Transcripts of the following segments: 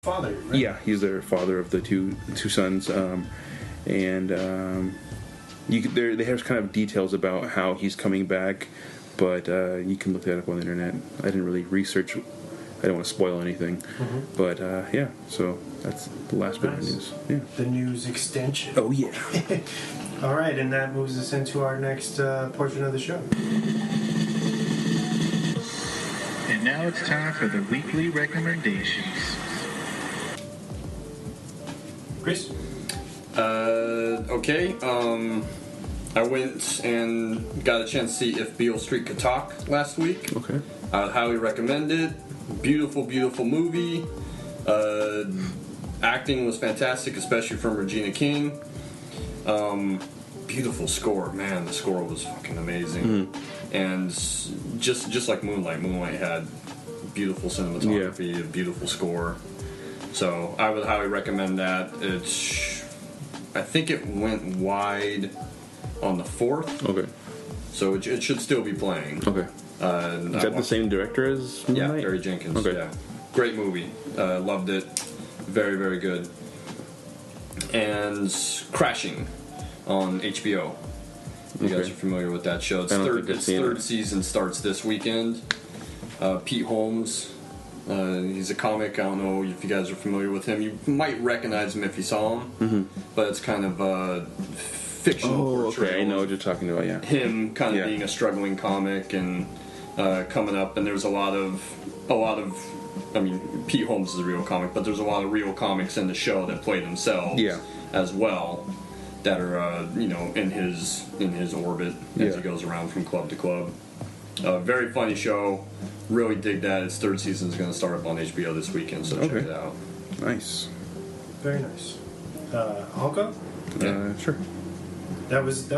father, right? Yeah, he's their father of the two sons, and there's kind of details about how he's coming back, but you can look that up on the internet. I didn't really research. I don't want to spoil anything, but yeah. So that's the last bit of news. Yeah, the news extension. Oh yeah. All right, and that moves us into our next portion of the show. And now it's time for the weekly recommendations. Chris? Okay. I went and got a chance to see If Beale Street Could Talk last week. Okay. I would highly recommend it. Beautiful, beautiful movie. Acting was fantastic, especially from Regina King. Beautiful score, man. The score was fucking amazing. And just like Moonlight had beautiful cinematography, a beautiful score. So I would highly recommend that. I think it went wide on the 4th. Okay. So it should still be playing. Okay. Is that the same director as Moonlight? Yeah, Barry Jenkins. Okay. Yeah, great movie. Loved it. Very, very good. And Crashing on HBO. You guys are familiar with that show? Its third season starts this weekend. Pete Holmes. He's a comic. I don't know if you guys are familiar with him. You might recognize him if you saw him. But it's kind of a fictional portrayal. Okay, I know what you're talking about, yeah. Him kind of being a struggling comic and coming up, and there's a lot of I mean, Pete Holmes is a real comic, but there's a lot of real comics in the show that play themselves as well, that are in his orbit as he goes around from club to club. Very funny show. Really dig that. Its third season is going to start up on HBO this weekend, so check it out. Nice. Very nice. I'll go? Sure. That was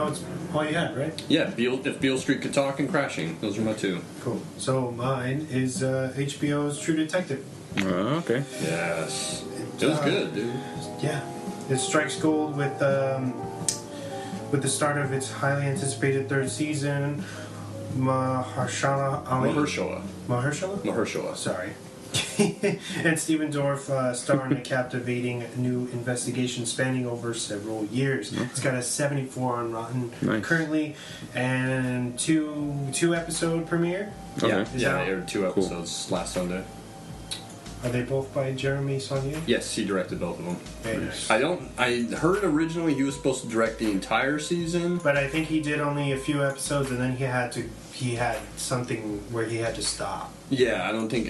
all you had, right? Yeah, If Beale Street Could Talk and Crashing. Those are my two. Cool. So mine is HBO's True Detective. Okay. Yes. It was good, dude. Yeah. It strikes gold with the start of its highly anticipated third season. Mahershala Ali. Mahershala? Sorry. And Stephen Dorff star in a captivating new investigation spanning over several years. It's got a 74 on Rotten currently, and two episode premiere. Okay. They aired 2 episodes last Sunday. Are they both by Jeremy Saulnier? Yes, he directed both of them. Very nice. I heard originally he was supposed to direct the entire season, but I think he did only a few episodes, and then he had something where he had to stop. Yeah, I don't think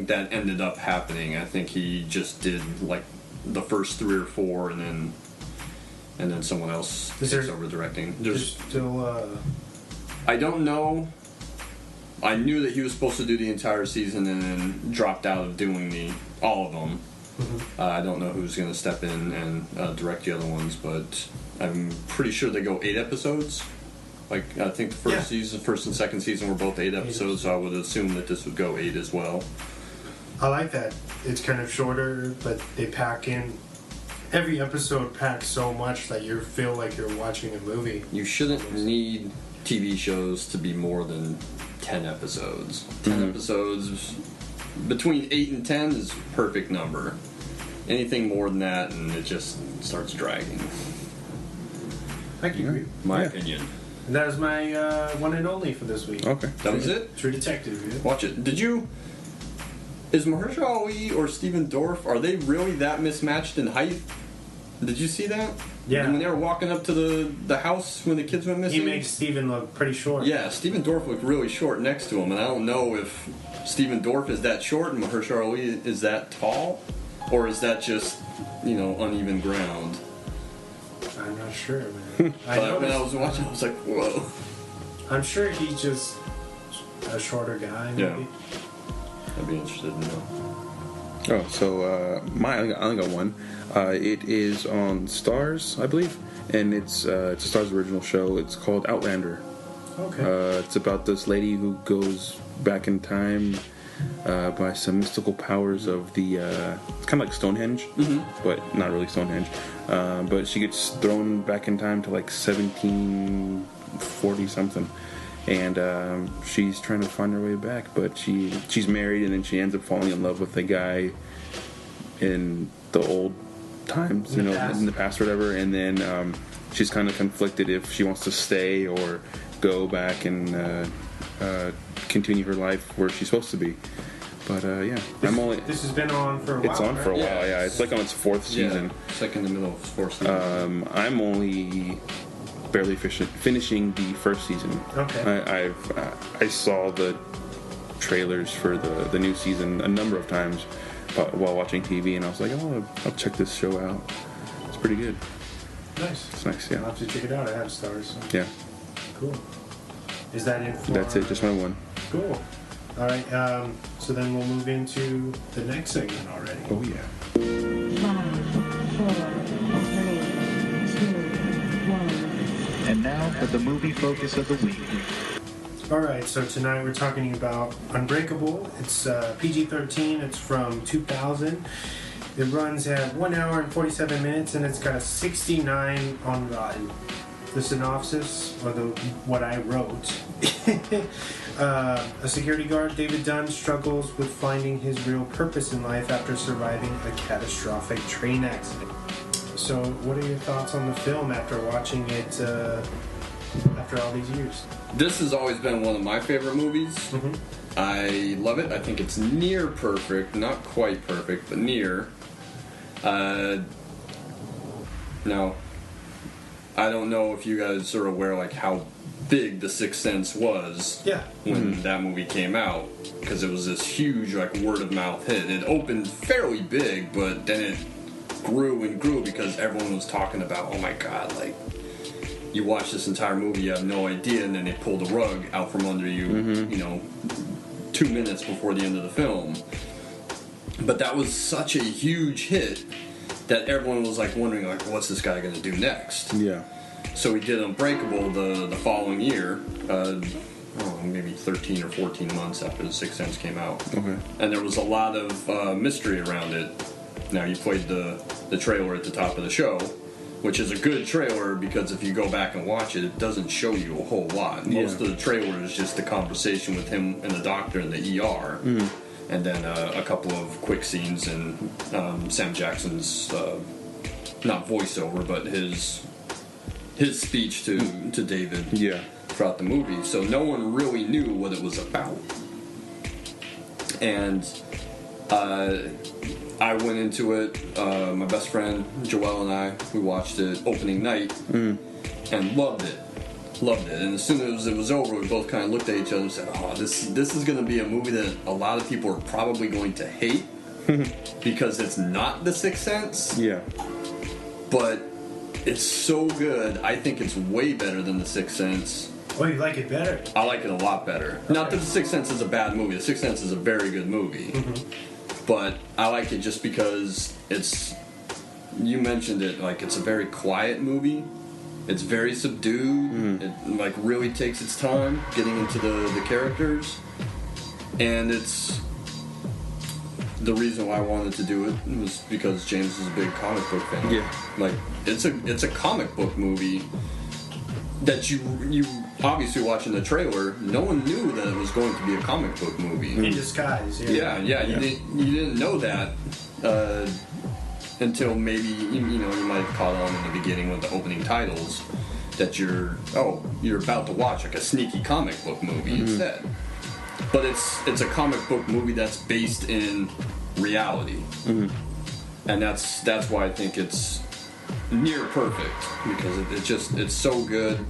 that ended up happening. I think he just did like the first 3 or 4, and then someone else takes over directing. There's still. I don't know. I knew that he was supposed to do the entire season and then dropped out of doing all of them. I don't know who's going to step in and direct the other ones, but I'm pretty sure they go 8 episodes. Like, I think the first and second season were both 8 episodes, so I would assume that this would go 8 as well. I like that. It's kind of shorter, but they pack in. Every episode packs so much that you feel like you're watching a movie. You shouldn't need TV shows to be more than 10 episodes. 10 episodes, between 8 and 10 is a perfect number. Anything more than that, and it just starts dragging. I can agree. My opinion. And that was my one and only for this week. Okay. That was it? True Detective. Yeah. Watch it. Is Mahershala Ali or Stephen Dorff, are they really that mismatched in height? Did you see that? Yeah. When they were walking up to the house when the kids went missing? He makes Stephen look pretty short. Yeah, Stephen Dorff looked really short next to him, and I don't know if Stephen Dorff is that short and Mahershala Ali is that tall, or is that just, uneven ground? I'm not sure, man. When I was watching, I was like, whoa. I'm sure he's just a shorter guy, maybe. Yeah. I'd be interested in that. Oh, so I only got one. It is on Starz, I believe, and it's a Starz original show. It's called Outlander. Okay. It's about this lady who goes back in time by some mystical powers of the. It's kind of like Stonehenge, but not really Stonehenge. But she gets thrown back in time to like 1740 something. And she's trying to find her way back, but she's married, and then she ends up falling in love with a guy in the old times, in the past or whatever, and then she's kind of conflicted if she wants to stay or go back and continue her life where she's supposed to be. But This has been on for a while. It's on for a while. Yeah, it's like on its 4th season. It's like in the middle of its 4th season. I'm only barely finishing the 1st season. Okay. I saw the trailers for the new season a number of times while watching TV, and I was like, oh, I'll check this show out. It's pretty good. Nice. It's nice, yeah. I'll have to check it out. I have stars. So. Yeah. Cool. Is that it for... That's it, just my one. Cool. All right, so then we'll move into the next segment already. Oh, yeah. 5, 4, 3, 2, 1. And now for the movie focus of the week. All right, so tonight we're talking about Unbreakable. It's PG-13. It's from 2000. It runs at 1 hour and 47 minutes, and it's got a 69 on Rotten. The synopsis, or what I wrote. A security guard, David Dunn, struggles with finding his real purpose in life after surviving a catastrophic train accident. So, what are your thoughts on the film after watching it after all these years? This has always been one of my favorite movies. Mm-hmm. I love it. I think it's near perfect. Not quite perfect, but near. Now, I don't know if you guys are aware, like, how big The Sixth Sense was when that movie came out, because it was this huge, like, word-of-mouth hit. It opened fairly big, but then it grew and grew because everyone was talking about, oh my god, like, you watch this entire movie, you have no idea, and then they pull the rug out from under you, 2 minutes before the end of the film. But that was such a huge hit that everyone was, like, wondering, like, what's this guy going to do next? Yeah. So we did Unbreakable the following year, maybe 13 or 14 months after The Sixth Sense came out. Okay. And there was a lot of mystery around it. Now, you played the trailer at the top of the show, which is a good trailer because if you go back and watch it, it doesn't show you a whole lot. Most of the trailer is just the conversation with him and the doctor in the ER. Mm. And then a couple of quick scenes and Sam Jackson's, not voiceover, but his speech to David throughout the movie. So no one really knew what it was about. And I went into it, my best friend Joelle and I, we watched it opening night and loved it. And as soon as it was over, we both kind of looked at each other and said, oh, this is going to be a movie that a lot of people are probably going to hate because it's not The Sixth Sense. Yeah. But it's so good. I think it's way better than The Sixth Sense. Oh, you like it better? I like it a lot better. Okay. Not that The Sixth Sense is a bad movie. The Sixth Sense is a very good movie. Mm-hmm. But I like it just because it's... You mentioned it, like, it's a very quiet movie. It's very subdued. It, like, really takes its time getting into the characters. And it's... The reason why I wanted to do it was because James is a big comic book fan. Yeah. Like, it's a comic book movie that you obviously watching the trailer, no one knew that it was going to be a comic book movie. In disguise, yeah. You didn't know that until maybe, you might have caught on in the beginning with the opening titles that you're about to watch like a sneaky comic book movie instead. But it's a comic book movie that's based in reality. And that's why I think it's near perfect, because it's so good,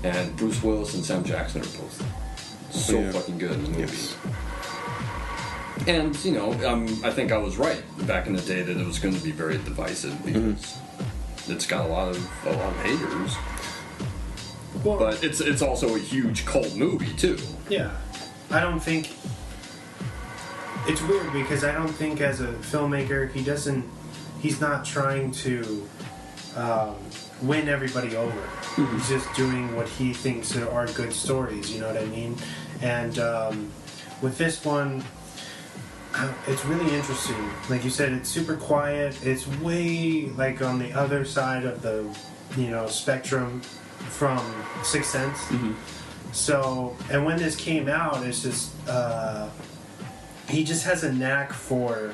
and Bruce Willis and Sam Jackson are both so fucking good in the movie. Yes. And I think I was right back in the day that it was going to be very divisive because it's got a lot of haters. Well, but it's also a huge cult movie too. Yeah, I don't think it's weird because I don't think as a filmmaker he's not trying to win everybody over. He's just doing what he thinks are good stories, you know what I mean? And with this one, it's really interesting. Like you said, it's super quiet. It's way like on the other side of the spectrum from Sixth Sense. So, and when this came out, it's just he just has a knack for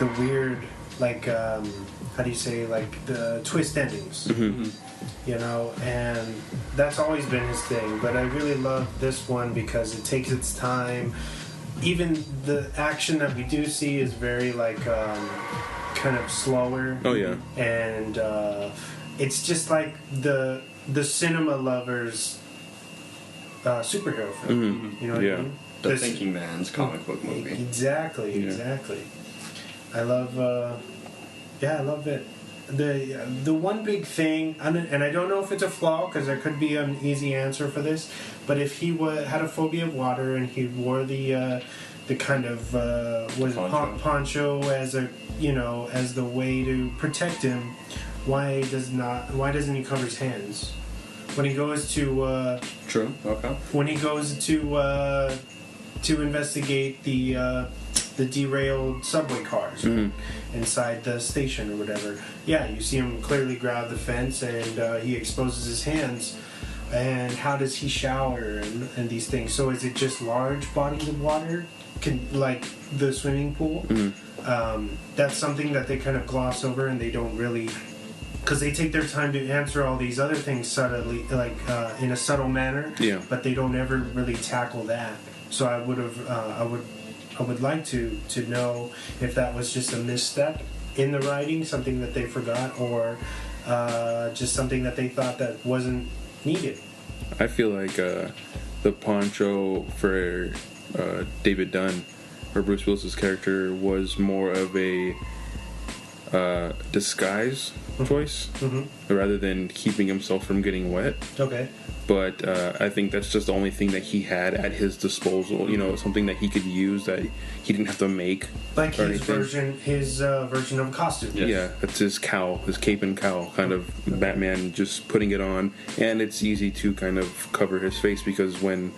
the weird, like, how do you say, like the twist endings. You know, and that's always been his thing. But I really love this one because it takes its time. Even the action that we do see is very like kind of slower. Oh yeah. And it's just like the cinema lovers superhero film. You know what I mean? The thinking man's comic book movie. Exactly. I love. I love it. The one big thing, and I don't know if it's a flaw because there could be an easy answer for this, but if he had a phobia of water and he wore the kind of poncho as a as the way to protect him, why doesn't he cover his hands when he goes to True. Okay. When he goes to investigate the derailed subway cars inside the station or whatever. Yeah, you see him clearly grab the fence and he exposes his hands. And how does he shower and these things? So is it just large bodies of water, like the swimming pool? That's something that they kind of gloss over and they don't really... Because they take their time to answer all these other things subtly, like in a subtle manner. Yeah. But they don't ever really tackle that. So I would like to know if that was just a misstep in the writing, something that they forgot, or just something that they thought that wasn't needed. I feel like the poncho for David Dunn, or Bruce Willis's character, was more of a disguise choice rather than keeping himself from getting wet. Okay. But I think that's just the only thing that he had at his disposal. You know, something that he could use that he didn't have to make. Like his version of a costume. Yes. Yeah, that's his cowl, his cape and cowl, kind of Batman just putting it on. And it's easy to kind of cover his face because when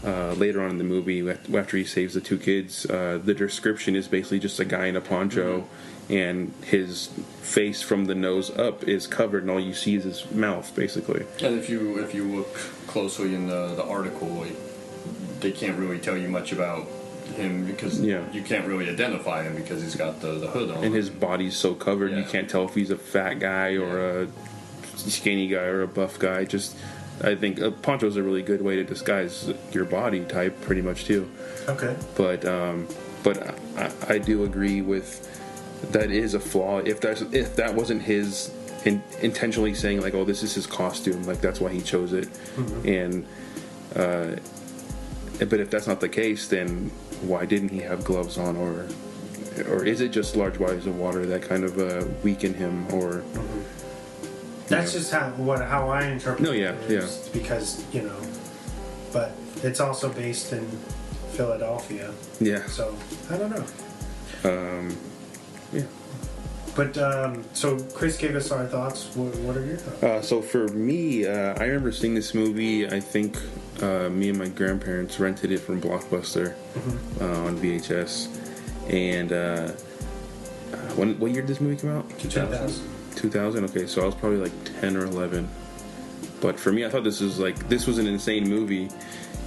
later on in the movie, after he saves the two kids, the description is basically just a guy in a poncho. And his face from the nose up is covered, and all you see is his mouth, basically. And if you look closely in the article, they can't really tell you much about him because you can't really identify him because he's got the hood on. And his body's so covered, you can't tell if he's a fat guy or a skinny guy or a buff guy. Just, I think a poncho is a really good way to disguise your body type, pretty much too. Okay. But I do agree with. That is a flaw. If that wasn't his intentionally saying like, oh, this is his costume, like that's why he chose it, and but if that's not the case, then why didn't he have gloves on, or is it just large bodies of water that kind of weaken him, or? That's just how I interpret it. Because but it's also based in Philadelphia. Yeah. So I don't know. Yeah. But, so Chris gave us our thoughts. What are your thoughts? So for me, I remember seeing this movie, I think me and my grandparents rented it from Blockbuster on VHS. And what year did this movie come out? 2000. 2000? Okay, so I was probably like 10 or 11. But for me, I thought this was an insane movie.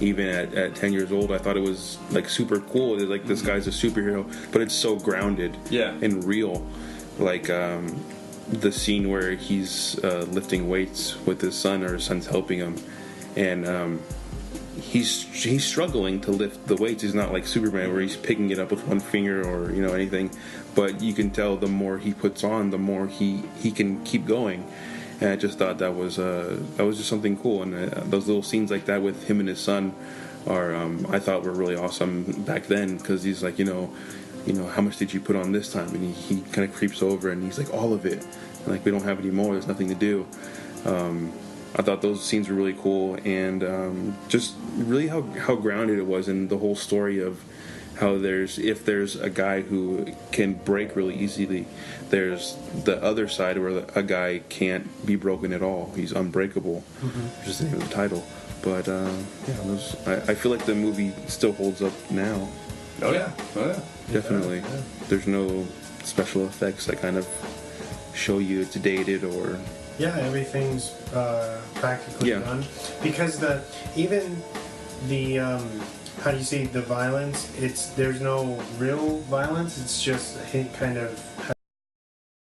Even at 10 years old, I thought it was like super cool. Like this guy's a superhero, but it's so grounded and real. Like the scene where he's lifting weights with his son, or his son's helping him, and he's struggling to lift the weights. He's not like Superman where he's picking it up with one finger or anything. But you can tell the more he puts on, the more he can keep going. And I just thought that was just something cool, and those little scenes like that with him and his son are I thought were really awesome back then, because he's like, how much did you put on this time? And he kind of creeps over and he's like, all of it. And like, we don't have any more. There's nothing to do. I thought those scenes were really cool, and just really how grounded it was, and the whole story of how if there's a guy who can break really easily, there's the other side where a guy can't be broken at all. He's unbreakable, which is the name of the title. But I feel like the movie still holds up now. Oh yeah. Definitely. Yeah. There's no special effects that kind of show you it's dated or. Yeah, everything's practically done, because even the how do you say, the violence? There's no real violence. It's just kind of